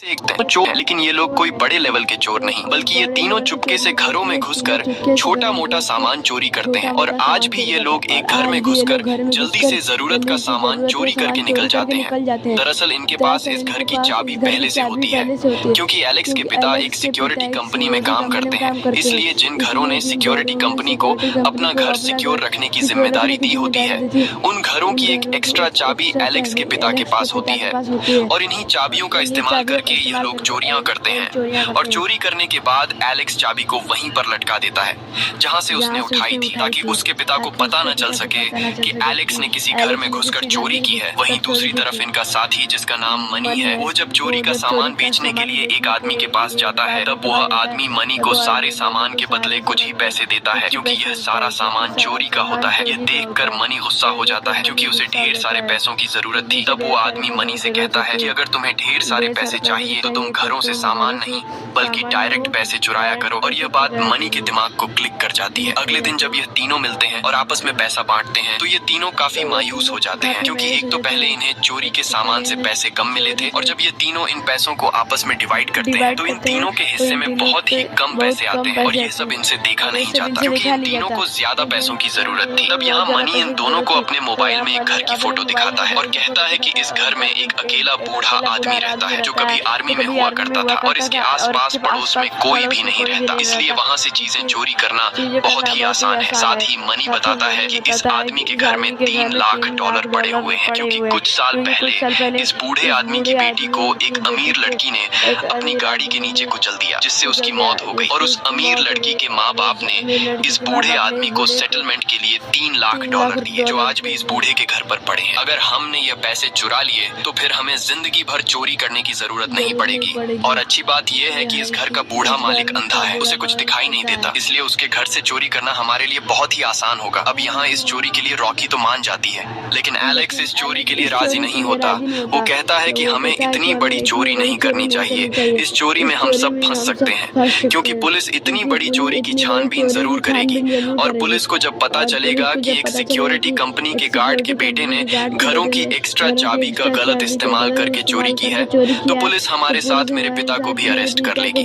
तो चोर है, लेकिन ये लोग कोई बड़े लेवल के चोर नहीं, बल्कि ये तीनों चुपके से घरों में घुसकर छोटा मोटा सामान चोरी करते हैं। और आज भी ये लोग एक घर में घुसकर जल्दी से जरूरत का सामान चोरी करके निकल जाते हैं। दरअसल इनके पास इस घर की चाबी पहले से होती है, क्योंकि एलेक्स के पिता एक सिक्योरिटी कंपनी में काम करते हैं। इसलिए जिन घरों ने सिक्योरिटी कंपनी को अपना घर सिक्योर रखने की जिम्मेदारी दी होती है, उन घरों की एक एक्स्ट्रा चाबी एलेक्स के पिता के पास होती है। और इन्हीं चाबियों का इस्तेमाल करके यह लोग चोरियां करते हैं। और चोरी करने के बाद एलेक्स चाबी को वहीं पर लटका देता है जहां से उसने उठाई थी, ताकि उसके पिता को पता न चल सके कि एलेक्स ने किसी घर में घुसकर चोरी की है। वहीं दूसरी तरफ इनका साथी, जिसका नाम मनी है, वो जब चोरी का सामान बेचने के लिए एक आदमी के पास जाता है, तब वह आदमी मनी को सारे सामान के बदले कुछ ही पैसे देता है, क्योंकि यह सारा सामान चोरी का होता है। यह देखकर मनी गुस्सा हो जाता है, क्योंकि उसे ढेर सारे पैसों की जरूरत थी। तब वो आदमी मनी से कहता है कि अगर तुम्हें ढेर सारे पैसे चाहिए तो तुम घरों से सामान नहीं बल्कि डायरेक्ट पैसे चुराया करो। और यह बात मनी के दिमाग को क्लिक कर जाती है। अगले दिन जब यह तीनों मिलते हैं और आपस में पैसा बांटते हैं, तो ये तीनों काफी मायूस हो जाते हैं, क्योंकि एक तो पहले इन्हें चोरी के सामान से पैसे कम मिले थे, और जब ये तीनों इन पैसों को आपस में डिवाइड करते हैं तो इन तीनों के हिस्से में बहुत ही कम पैसे आते हैं। और ये सब इनसे देखा नहीं जाता, क्योंकि इन तीनों को ज्यादा पैसों की जरूरत थी। तब यहाँ मनी इन दोनों को अपने मोबाइल में एक घर की फोटो दिखाता है और कहता है कि इस घर में एक अकेला बूढ़ा आदमी रहता है, जो कभी आर्मी में हुआ करता था, और इसके आसपास पड़ोस में कोई भी नहीं रहता, इसलिए वहाँ से चीजें चोरी करना बहुत ही आसान है। साथ ही मनी बताता है कि इस आदमी के घर में $3 लाख पड़े हुए हैं, क्योंकि कुछ साल पहले इस बूढ़े आदमी की बेटी को एक अमीर लड़की ने अपनी गाड़ी के नीचे कुचल दिया, जिससे उसकी मौत हो गई। और उस अमीर लड़की के माँ बाप ने इस बूढ़े आदमी को सेटलमेंट के लिए $3 लाख दिए, जो आज भी इस बूढ़े के घर पर पड़े हैं। अगर हमने ये पैसे चुरा लिए तो फिर हमें जिंदगी भर चोरी करने की जरूरत नहीं पड़ेगी। और अच्छी बात यह है कि इस घर का बूढ़ा मालिक अंधा है, उसे कुछ दिखाई नहीं देता, इसलिए उसके घर से चोरी करना हमारे लिए बहुत ही आसान होगा। अब यहाँ इस चोरी के लिए रॉकी तो मान जाती है, लेकिन एलेक्स इस चोरी के लिए राजी नहीं होता। वो कहता है कि हमें इतनी बड़ी चोरी नहीं करनी चाहिए, इस चोरी में हम सब फंस सकते हैं, क्योंकि पुलिस इतनी बड़ी चोरी की छानबीन जरूर करेगी। और पुलिस को जब पता चलेगा कि एक सिक्योरिटी कंपनी के गार्ड के बेटे ने घरों की एक्स्ट्रा चाबी का गलत इस्तेमाल करके चोरी की है, तो पुलिस हमारे साथ मेरे पिता को भी अरेस्ट कर लेगी।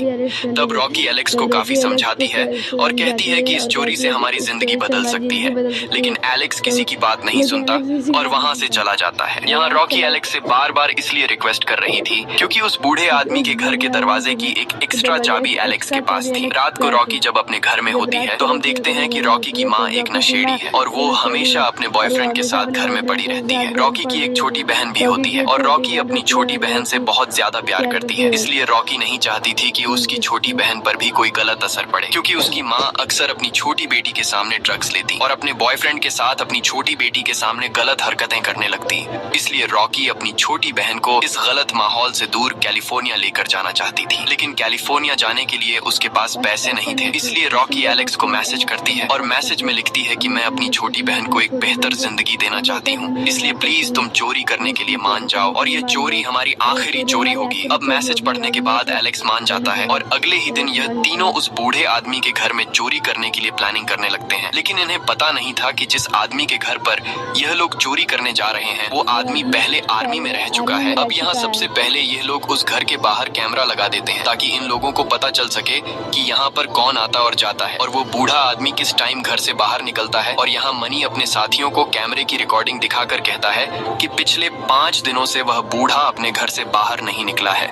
तब रॉकी एलेक्स को काफी समझाती है और कहती है कि इस चोरी से हमारी जिंदगी बदल सकती है, लेकिन एलेक्स किसी की बात नहीं सुनता और वहाँ से चला जाता है। यहाँ रॉकी एलेक्स से बार बार इसलिए रिक्वेस्ट कर रही थी क्योंकि उस बूढ़े आदमी के घर के दरवाजे की एक एक्स्ट्रा चाबी एलेक्स के पास थी। रात को रॉकी जब अपने घर में होती है तो हम देखते हैं कि रॉकी की माँ एक नशेड़ी है और वो हमेशा अपने बॉयफ्रेंड के साथ घर में पड़ी रहती है। रॉकी की एक छोटी बहन भी होती है और रॉकी अपनी छोटी बहन से बहुत ज्यादा प्यार करती है, इसलिए रॉकी नहीं चाहती थी कि उसकी छोटी बहन पर भी कोई गलत असर पड़े, क्योंकि उसकी माँ अक्सर अपनी छोटी बेटी के सामने ड्रग्स लेती और अपने बॉयफ्रेंड के साथ अपनी छोटी बेटी के सामने गलत हरकतें करने लगती। इसलिए रॉकी अपनी छोटी बहन को इस गलत माहौल से दूर कैलिफोर्निया लेकर जाना चाहती थी, लेकिन कैलिफोर्निया जाने के लिए उसके पास पैसे नहीं थे। इसलिए रॉकी एलेक्स को मैसेज करती है और मैसेज में लिखती है कि मैं अपनी छोटी बहन को एक बेहतर जिंदगी देना चाहती हूँ, इसलिए प्लीज तुम चोरी करने के लिए मान जाओ और ये चोरी हमारी आखिरी चोरी होगी। अब मैसेज पढ़ने के बाद एलेक्स मान जाता है और अगले ही दिन यह तीनों उस बूढ़े आदमी के घर में चोरी करने के लिए प्लानिंग करने लगते हैं। लेकिन इन्हें पता नहीं था कि जिस आदमी के घर पर यह लोग चोरी करने जा रहे हैं वो आदमी पहले आर्मी में रह चुका है। अब यहाँ सबसे पहले यह लोग उस घर के बाहर कैमरा लगा देते हैं ताकि इन लोगों को पता चल सके कि यहाँ पर कौन आता और जाता है और वो बूढ़ा आदमी किस टाइम घर से बाहर निकलता है। और यहाँ मनी अपने साथियों को कैमरे की रिकॉर्डिंग दिखाकर कहता है कि पिछले 5 दिनों से वह बूढ़ा अपने घर से बाहर नहीं निकला है।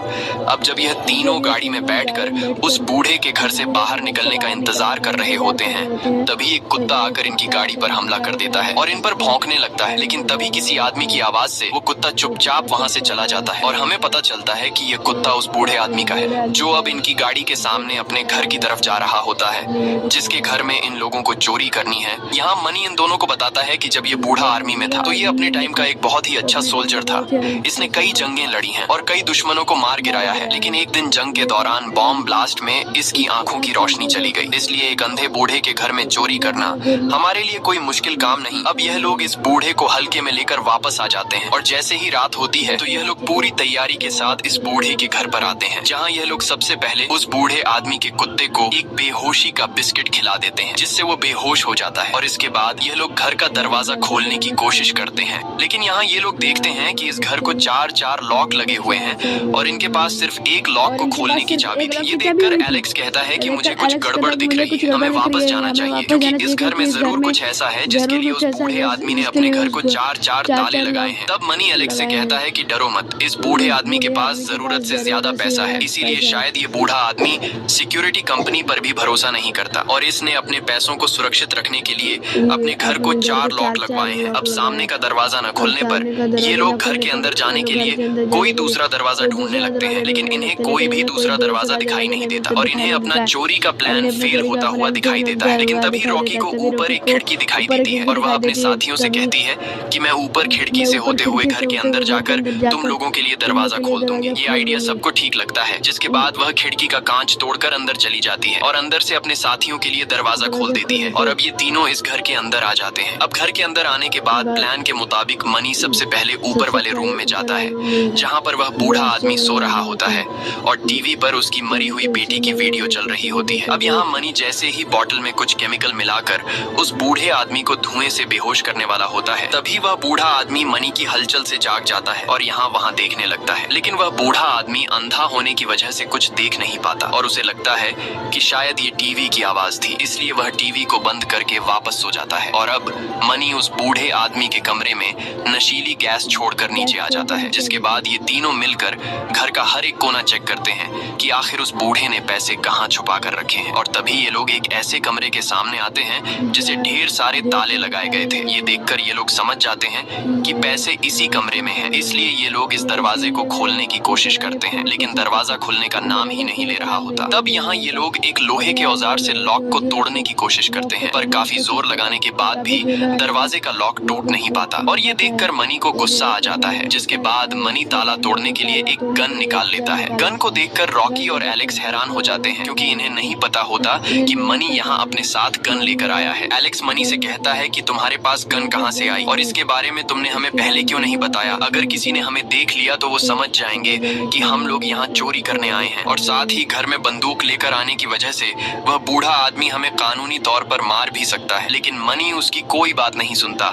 अब जब यह तीनों गाड़ी में बैठकर उस बूढ़े के घर से बाहर निकलने का इंतजार कर रहे होते हैं, तभी एक कुत्ता आकर इनकी गाड़ी पर हमला कर देता है और इन पर भौंकने लगता है। लेकिन तभी किसी आदमी की आवाज से वो कुत्ता चुपचाप वहाँ से चला जाता है और हमें पता चलता है कि यह कुत्ता उस बूढ़े आदमी का है, जो अब इनकी गाड़ी के सामने अपने घर की तरफ जा रहा होता है, जिसके घर में इन लोगों को चोरी करनी है। यहाँ मनी इन दोनों को बताता है कि जब ये बूढ़ा आर्मी में था तो ये अपने टाइम का एक बहुत ही अच्छा सोल्जर था। इसने कई जंगें लड़ी हैं और कई दुश्मनों को मार गिराया है, लेकिन एक दिन जंग के दौरान बॉम्ब ब्लास्ट में इसकी आंखों की रोशनी चली गई। इसलिए एक अंधे बूढ़े के घर में चोरी करना हमारे लिए कोई मुश्किल काम नहीं। अब यह लोग इस बूढ़े को हल्के में लेकर वापस आ जाते हैं और जैसे ही रात होती है तो यह लोग पूरी तैयारी के साथ इस बूढ़े के घर पर आते हैं, जहाँ यह लोग सबसे पहले उस बूढ़े आदमी के कुत्ते को एक बेहोशी का बिस्किट खिला देते हैं, जिससे वो बेहोश हो जाता है। और इसके बाद यह लोग घर का दरवाजा खोलने की कोशिश करते हैं, लेकिन यहाँ ये लोग देखते हैं कि इस घर को 4 लॉक लगे हुए हैं और इनके पास सिर्फ एक लॉक को खोलने की चाबी थी। ये देखकर एलेक्स कहता है कि मुझे कुछ गड़बड़ दिख रही है, हमें वापस जाना चाहिए क्योंकि इस घर में जरूर कुछ ऐसा है जिसके लिए उस बूढ़े आदमी ने अपने घर को 4-4 ताले लगाए हैं। तब मनी एलेक्स से कहता है कि डरो मत, इस बूढ़े आदमी के पास जरूरत से ज्यादा पैसा है, इसीलिए शायद ये बूढ़ा आदमी सिक्योरिटी कंपनी पर भी भरोसा नहीं करता और इसने अपने पैसों को सुरक्षित रखने के लिए अपने घर को 4 लॉक लगवाए हैं। अब सामने का दरवाजा न खुलने पर ये लोग घर के अंदर जाने के लिए कोई दूसरा दरवाजा ढूंढने लगते हैं, लेकिन इन्हें कोई भी दूसरा दरवाजा दिखाई नहीं देता और इन्हें अपना चोरी का प्लान फेल होता हुआ दिखाई देता है। लेकिन तभी रॉकी को ऊपर एक खिड़की दिखाई देती है और वह अपने साथियों से कहती है कि मैं ऊपर खिड़की से होते हुए घर के अंदर जाकर तुम लोगों के लिए दरवाजा खोल दूंगी। ये आइडिया सबको ठीक लगता है, जिसके बाद वह खिड़की का कांच तोड़कर अंदर चली जाती है और अंदर से अपने साथियों के लिए दरवाजा खोल देती है और अब ये तीनों इस घर के अंदर आ जाते हैं। अब घर के अंदर आने के बाद प्लान के मुताबिक मनी सबसे पहले ऊपर वाले रूम में जाता है जहाँ पर वह बूढ़ा आदमी सो रहा होता है और टीवी पर उसकी मरी हुई बेटी की वीडियो चल रही होती है। अब यहाँ मनी जैसे ही बॉटल में कुछ केमिकल मिलाकर उस बूढ़े आदमी को धुएं से बेहोश करने वाला होता है, तभी वह बूढ़ा आदमी मनी की हलचल से जाग जाता है और यहाँ वहाँ देखने लगता है। लेकिन वह बूढ़ा आदमी अंधा होने की वजह से कुछ देख नहीं पाता और उसे लगता है कि शायद ये टीवी की आवाज थी, इसलिए वह टीवी को बंद करके वापस सो जाता है। और अब मनी उस बूढ़े आदमी के कमरे में नशीली गैस छोड़कर नीचे आ जाता है, जिसके बाद ये तीनों मिलकर घर का हर एक कोना चेक करते हैं कि आखिर उस बूढ़े ने पैसे कहाँ छुपा कर रखे हैं। और तभी ये लोग एक ऐसे कमरे के सामने आते हैं जिसे ढेर सारे ताले लगाए गए थे। ये देखकर ये लोग समझ जाते हैं कि पैसे इसी कमरे में हैं, इसलिए ये लोग इस दरवाजे को खोलने की कोशिश करते हैं, लेकिन दरवाजा खुलने का नाम ही नहीं ले रहा होता। तब यहाँ ये लोग एक लोहे के औजार से लॉक को तोड़ने की कोशिश करते हैं, पर काफी जोर लगाने के बाद भी दरवाजे का लॉक टूट नहीं पाता और ये देखकर मनी को गुस्सा आ जाता है, जिसके बाद मनी ताला तोड़ने के लिए एक गन निकाल लेता है। गन को देखकर रॉकी और एलेक्स हैरान हो जाते हैं क्योंकि इन्हें नहीं पता होता कि मनी यहाँ अपने साथ गन लेकर आया है। एलेक्स मनी से कहता है कि तुम्हारे पास गन कहाँ से आई और इसके बारे में तुमने हमें पहले क्यों नहीं बताया? अगर किसी ने हमें देख लिया तो वो समझ जाएंगे कि हम लोग यहाँ चोरी करने आए हैं और साथ ही घर में बंदूक लेकर आने की वजह से वह बूढ़ा आदमी हमें कानूनी तौर पर मार भी सकता है। लेकिन मनी उसकी कोई बात नहीं सुनता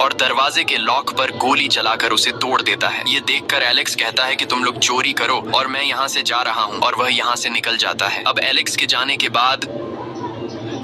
और दरवाजे के लॉक पर गोली चलाकर उसे तोड़ देता है। ये देखकर एलेक्स कहता है कि तुम लोग चोरी करो और मैं यहाँ से जा रहा हूँ और वह यहाँ से निकल जाता है। अब एलेक्स के जाने के बाद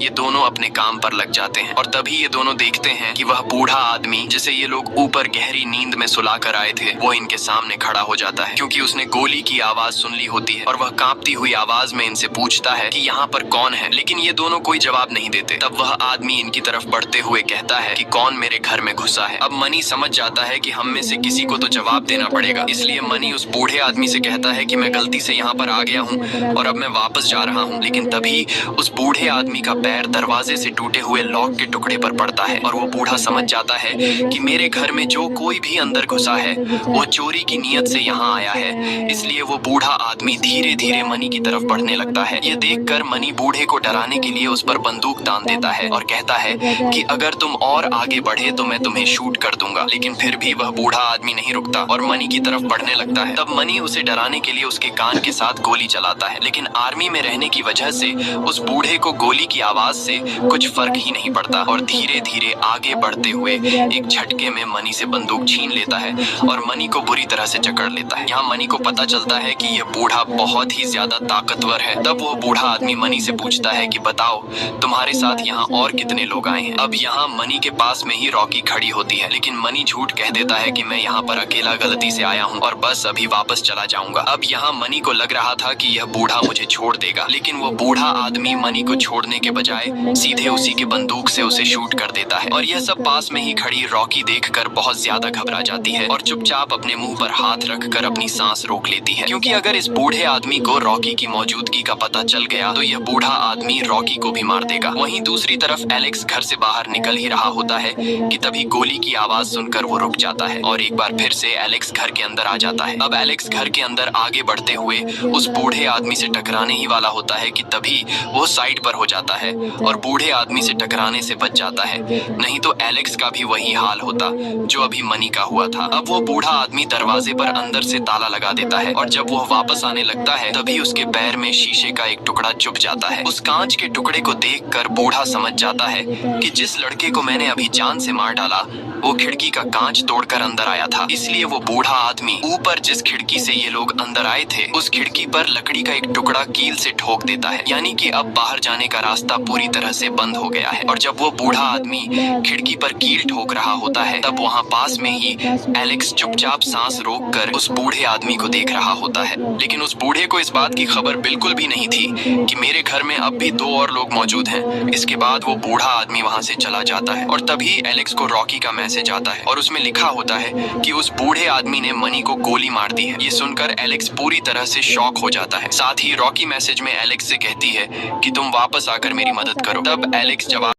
ये दोनों अपने काम पर लग जाते हैं और तभी ये दोनों देखते हैं कि वह बूढ़ा आदमी जिसे ये लोग ऊपर गहरी नींद में सुला कर आए थे वो इनके सामने खड़ा हो जाता है क्योंकि उसने गोली की आवाज सुन ली होती है और वह कांपती हुई आवाज में इनसे पूछता है कि यहाँ पर कौन है। लेकिन ये दोनों कोई जवाब नहीं देते। तब वह आदमी इनकी तरफ बढ़ते हुए कहता है कि कौन मेरे घर में घुसा है। अब मनी समझ जाता है कि हम में से किसी को तो जवाब देना पड़ेगा, इसलिए मनी उस बूढ़े आदमी से कहता है कि मैं गलती से यहाँ पर आ गया हूँ और अब मैं वापस जा रहा हूँ। लेकिन तभी उस बूढ़े आदमी का पैर दरवाजे से टूटे हुए लॉक के टुकड़े पर पड़ता है और वो बूढ़ा समझ जाता है कि मेरे घर में जो कोई भी अंदर घुसा है वो चोरी की नीयत से यहाँ आया है। इसलिए वो बूढ़ा आदमी धीरे धीरे मनी की तरफ बढ़ने लगता है। ये देखकर मनी बूढ़े को डराने के लिए उस पर बंदूक तान देता है और कहता है कि अगर तुम और आगे बढ़े तो मैं तुम्हें शूट कर दूंगा। लेकिन फिर भी वह बूढ़ा आदमी नहीं रुकता और मनी की तरफ बढ़ने लगता है। तब मनी उसे डराने के लिए उसके कान के साथ गोली चलाता है, लेकिन आर्मी में रहने की वजह से उस बूढ़े को गोली की आवाज से कुछ फर्क ही नहीं पड़ता और धीरे धीरे आगे बढ़ते हुए एक झटके में मनी से बंदूक छीन लेता है और मनी को बुरी तरह से जकड़ लेता है। यहाँ मनी को पता चलता है कि यह बूढ़ा बहुत ही ज्यादा ताकतवर है। तब वो बूढ़ा आदमी मनी से पूछता है कि बताओ तुम्हारे साथ यहाँ और कितने लोग आए हैं। अब यहाँ मनी के पास में ही रॉकी खड़ी होती है, लेकिन मनी झूठ कह देता है कि मैं यहाँ पर अकेला गलती से आया हूँ और बस अभी वापस चला जाऊंगा। अब यहाँ मनी को लग रहा था कि यह बूढ़ा मुझे छोड़ देगा, लेकिन वो बूढ़ा आदमी मनी को छोड़ने के बजाय सीधे उसी की बंदूक से उसे शूट कर देता है और यह सब पास में ही खड़ी रॉकी देखकर बहुत ज्यादा घबरा जाती है और चुपचाप अपने मुंह पर हाथ रखकर अपनी सांस रोक लेती है, क्योंकि अगर इस बूढ़े आदमी को रॉकी की मौजूदगी का पता चल गया तो यह बूढ़ा आदमी रॉकी को भी मार देगा। वहीं दूसरी तरफ एलेक्स घर से बाहर निकल ही रहा होता है कि तभी गोली की आवाज सुनकर वो रुक जाता है और एक बार फिर से एलेक्स घर के अंदर आ जाता है। अब एलेक्स घर के अंदर आगे बढ़ते हुए उस बूढ़े आदमी से टकराने ही वाला होता है कि तभी वो साइड पर हो जाता है और बूढ़े आदमी से टकराने से बच जाता है, नहीं तो एलेक्स का भी वही हाल होता जो अभी मनी का हुआ था। अब वो बूढ़ा आदमी दरवाजे पर अंदर से ताला लगा देता है और जब वो वापस आने लगता है तभी उसके पैर में शीशे का एक टुकड़ा चुभ जाता है। उस कांच के टुकड़े को देखकर बूढ़ा समझ जाता है कि जिस लड़के को मैंने अभी जान से मार डाला वो खिड़की का कांच तोड़कर अंदर आया था। इसलिए वो बूढ़ा आदमी ऊपर जिस खिड़की से ये लोग अंदर आए थे उस खिड़की पर लकड़ी का एक टुकड़ा कील से ठोक देता है, यानी कि अब बाहर जाने का रास्ता पूरी तरह से बंद हो गया है। और जब वो बूढ़ा आदमी खिड़की पर कील ठोक रहा होता है तब वहाँ पास में ही एलेक्स चुपचाप सांस रोककर उस बूढ़े आदमी को देख रहा होता है। लेकिन उस बूढ़े को इस बात की खबर बिल्कुल भी नहीं थी कि मेरे घर में अब भी 2 और लोग मौजूद हैं। इसके बाद वो बूढ़ा आदमी वहाँ से चला जाता है और तभी एलेक्स को रॉकी का मैसेज आता है और उसमें लिखा होता है कि उस बूढ़े आदमी ने मनी को गोली मार दी है। ये सुनकर एलेक्स पूरी तरह से शॉक हो जाता है। साथ ही रॉकी मैसेज में एलेक्स से कहती है कि तुम वापस आकर मेरी मदद करो। तब एलेक्स जवाब